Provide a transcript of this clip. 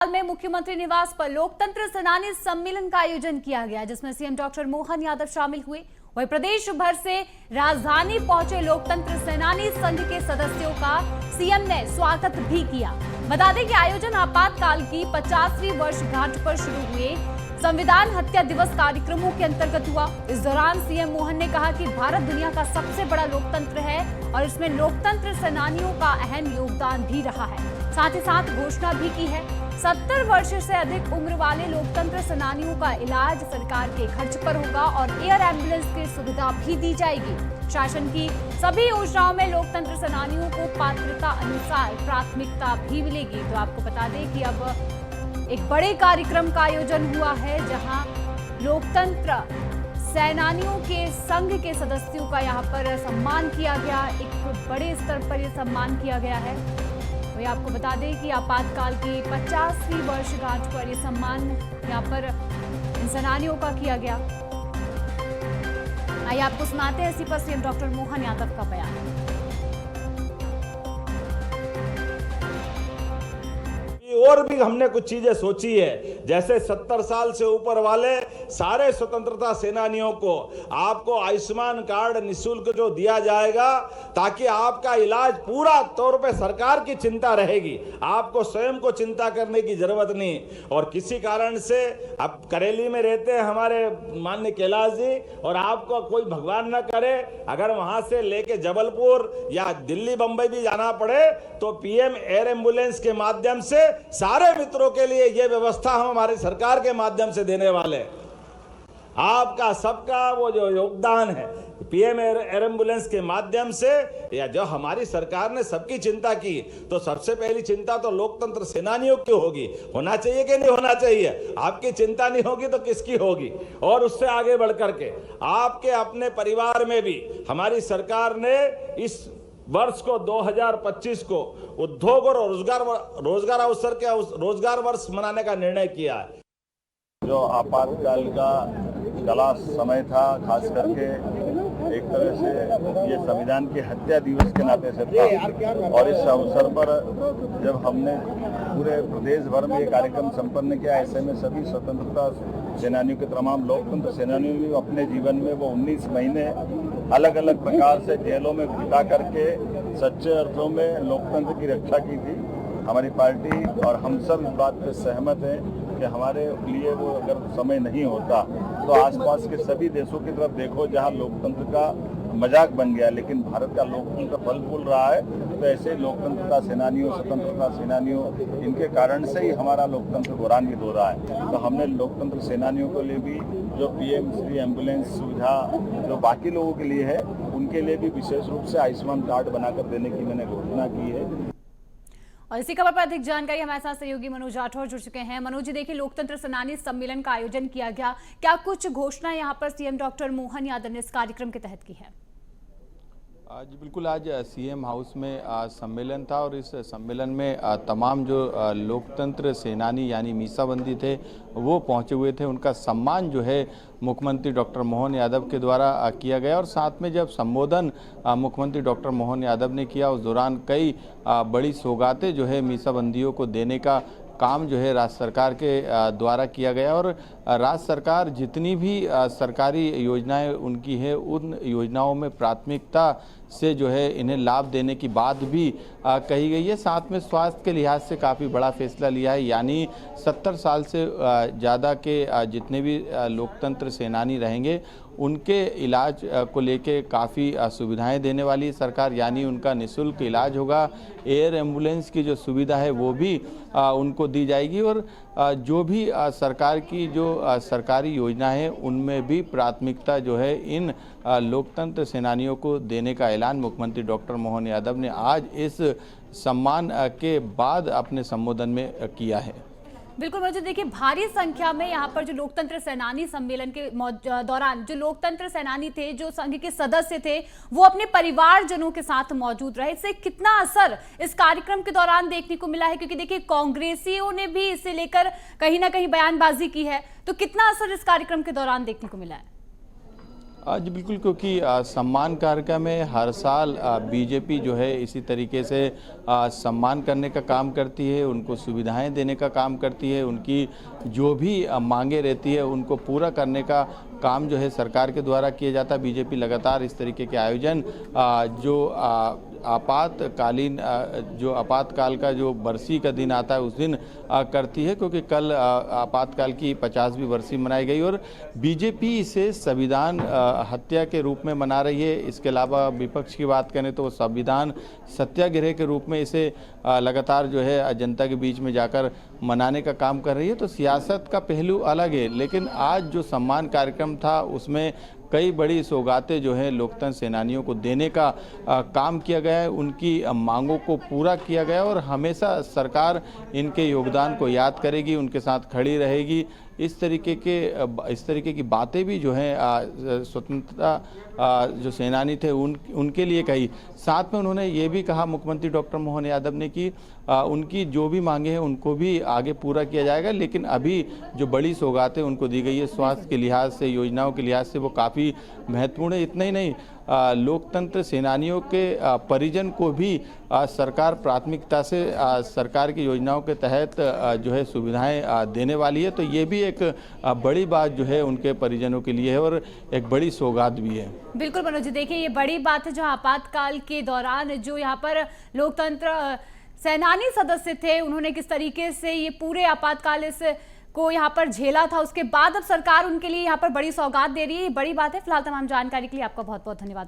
में मुख्यमंत्री निवास पर लोकतंत्र सेनानी सम्मेलन का आयोजन किया गया, जिसमें सीएम डॉक्टर मोहन यादव शामिल हुए। वहीं प्रदेश भर से राजधानी पहुंचे लोकतंत्र सेनानी संघ के सदस्यों का सीएम ने स्वागत भी किया। बता दें कि आयोजन आपातकाल की 50वीं वर्षगांठ पर शुरू हुए संविधान हत्या दिवस कार्यक्रमों के अंतर्गत हुआ। इस दौरान सीएम मोहन ने कहा कि भारत दुनिया का सबसे बड़ा लोकतंत्र है और इसमें लोकतंत्र सेनानियों का अहम योगदान भी रहा है। साथ ही साथ घोषणा भी की है 70 वर्ष से अधिक उम्र वाले लोकतंत्र सेनानियों का इलाज सरकार के खर्च पर होगा और एयर एम्बुलेंस की सुविधा भी दी जाएगी। शासन की सभी योजनाओं में लोकतंत्र सेनानियों को पात्रता अनुसार प्राथमिकता भी मिलेगी। तो आपको बता दें कि अब एक बड़े कार्यक्रम का आयोजन हुआ है, जहां लोकतंत्र सेनानियों के संघ के सदस्यों का यहाँ पर सम्मान किया गया। एक बड़े स्तर पर यह सम्मान किया गया है। वही आपको बता दें कि आपातकाल की 50वीं वर्षगांठ पर यह सम्मान यहाँ पर इन सेनानियों का किया गया। आइए आपको सुनाते हैं इसी पर सीएम डॉक्टर मोहन यादव का बयान। और भी हमने कुछ चीजें सोची है, जैसे 70 साल से ऊपर वाले सारे स्वतंत्रता सेनानियों को आपको आयुष्मान कार्ड निःशुल्क जो दिया जाएगा, ताकि आपका इलाज पूरा तौर पे सरकार की चिंता रहेगी, आपको स्वयं को चिंता करने की जरूरत नहीं। और किसी कारण से अब करेली में रहते हैं हमारे माननीय कैलाश जी, और आपको कोई भगवान न करे अगर वहां से लेके जबलपुर या दिल्ली बंबई भी जाना पड़े, तो पीएम एयर एम्बुलेंस के माध्यम से सारे मित्रों के लिए यह व्यवस्था हम हमारी सरकार के माध्यम से देने वाले। आपका सबका वो जो योगदान है पीएम एयर एम्बुलेंस के माध्यम से, या जो हमारी सरकार ने सबकी चिंता की, तो सबसे पहली चिंता तो लोकतंत्र सेनानियों की होगी। होना चाहिए कि नहीं होना चाहिए? आपकी चिंता नहीं होगी तो किसकी होगी? और उससे आगे बढ़कर के आपके अपने परिवार में भी हमारी सरकार ने इस वर्ष को 2025 को उद्योग और रोजगार अवसर के रोजगार वर्ष मनाने का निर्णय किया है। जो आपातकाल का चला समय था, खास करके एक तरह से ये संविधान की हत्या दिवस के नाते से था, और इस अवसर पर जब हमने पूरे प्रदेश भर में ये कार्यक्रम संपन्न किया, ऐसे में सभी स्वतंत्रता सेनानियों के तमाम लोकतंत्र सेनानियों ने अपने जीवन में वो 19 महीने अलग अलग प्रकार से जेलों में बिता करके सच्चे अर्थों में लोकतंत्र की रक्षा की थी। हमारी पार्टी और हम सब इस बात पर सहमत हैं कि हमारे लिए वो अगर समय नहीं होता तो आसपास के सभी देशों की तरफ देखो जहां लोकतंत्र का मजाक बन गया, लेकिन भारत का लोकतंत्र फल फूल रहा है। तो ऐसे लोकतंत्रता सेनानियों, स्वतंत्रता सेनानियों, इनके कारण से ही हमारा लोकतंत्र गौरवान्वित हो रहा है। तो हमने लोकतंत्र सेनानियों के लिए भी जो पीएम श्री एम्बुलेंस सुविधा जो बाकी लोगों के लिए है, उनके लिए भी विशेष रूप से आयुष्मान कार्ड बनाकर देने की मैंने घोषणा की है। और इसी खबर पर अधिक जानकारी हमारे साथ सहयोगी मनोज राठौर जुड़ चुके हैं। मनोज जी, देखिए लोकतंत्र सेनानी सम्मेलन का आयोजन किया गया, क्या कुछ घोषणा यहाँ पर सीएम डॉक्टर मोहन यादव ने इस कार्यक्रम के तहत की है? जी बिल्कुल, आज सीएम हाउस में सम्मेलन था और इस सम्मेलन में तमाम जो लोकतंत्र सेनानी यानी मीसाबंदी थे वो पहुंचे हुए थे। उनका सम्मान जो है मुख्यमंत्री डॉक्टर मोहन यादव के द्वारा किया गया, और साथ में जब संबोधन मुख्यमंत्री डॉक्टर मोहन यादव ने किया, उस दौरान कई बड़ी सौगातें जो है मीसाबंदियों को देने का काम जो है राज्य सरकार के द्वारा किया गया। और राज्य सरकार जितनी भी सरकारी योजनाएं उनकी है, उन योजनाओं में प्राथमिकता से जो है इन्हें लाभ देने की बात भी कही गई है। साथ में स्वास्थ्य के लिहाज से काफ़ी बड़ा फैसला लिया है, यानी 70 साल से ज़्यादा के जितने भी लोकतंत्र सेनानी रहेंगे उनके इलाज को लेके काफ़ी सुविधाएं देने वाली सरकार, यानी उनका निःशुल्क इलाज होगा। एयर एम्बुलेंस की जो सुविधा है वो भी उनको दी जाएगी, और जो भी सरकार की जो सरकारी योजना है उनमें भी प्राथमिकता जो है इन लोकतंत्र सेनानियों को देने का ऐलान मुख्यमंत्री डॉक्टर मोहन यादव ने आज इस सम्मान के बाद अपने संबोधन में किया है। बिल्कुल मुझे देखिए, भारी संख्या में यहाँ पर जो लोकतंत्र सेनानी सम्मेलन के दौरान जो लोकतंत्र सेनानी थे, जो संघ के सदस्य थे, वो अपने परिवारजनों के साथ मौजूद रहे। इससे कितना असर इस कार्यक्रम के दौरान देखने को मिला है? क्योंकि देखिए कांग्रेसियों ने भी इसे लेकर कहीं ना कहीं बयानबाजी की है, तो कितना असर इस कार्यक्रम के दौरान देखने को मिला है? जी बिल्कुल, क्योंकि सम्मान कार्यक्रम में हर साल बीजेपी जो है इसी तरीके से सम्मान करने का काम करती है, उनको सुविधाएं देने का काम करती है, उनकी जो भी मांगे रहती है उनको पूरा करने का काम जो है सरकार के द्वारा किया जाता है। बीजेपी लगातार इस तरीके के आयोजन जो आपातकालीन जो आपातकाल का जो बरसी का दिन आता है उस दिन करती है, क्योंकि कल आपातकाल की 50वीं बरसी मनाई गई और बीजेपी इसे संविधान हत्या के रूप में मना रही है। इसके अलावा विपक्ष की बात करें तो संविधान सत्याग्रह के रूप में इसे लगातार जो है जनता के बीच में जाकर मनाने का काम कर रही है। तो सियासत का पहलू अलग है, लेकिन आज जो सम्मान कार्यक्रम था उसमें कई बड़ी सौगातें जो है लोकतंत्र सेनानियों को देने का काम किया गया है, उनकी मांगों को पूरा किया गया और हमेशा सरकार इनके योगदान को याद करेगी, उनके साथ खड़ी रहेगी। इस तरीके की बातें भी जो हैं स्वतंत्रता जो सेनानी थे उनके लिए कही। साथ में उन्होंने ये भी कहा, मुख्यमंत्री डॉक्टर मोहन यादव ने, कि उनकी जो भी मांगे हैं उनको भी आगे पूरा किया जाएगा, लेकिन अभी जो बड़ी सौगातें उनको दी गई है स्वास्थ्य के लिहाज से, योजनाओं के लिहाज से, वो काफ़ी महत्वपूर्ण है। इतना ही नहीं, लोकतंत्र सेनानियों के परिजन को भी सरकार प्राथमिकता से सरकार की योजनाओं के तहत जो है सुविधाएं देने वाली है। तो ये भी एक बड़ी बात जो है उनके परिजनों के लिए है और एक बड़ी सौगात भी है। बिल्कुल मनोज जी, देखिए ये बड़ी बात है जो आपातकाल के दौरान जो यहाँ पर लोकतंत्र सेनानी सदस्य थे उन्होंने किस तरीके से ये पूरे आपातकाल को यहाँ पर झेला था, उसके बाद अब सरकार उनके लिए यहाँ पर बड़ी सौगात दे रही है। ये बड़ी बात है। फिलहाल तमाम जानकारी के लिए आपका बहुत बहुत धन्यवाद।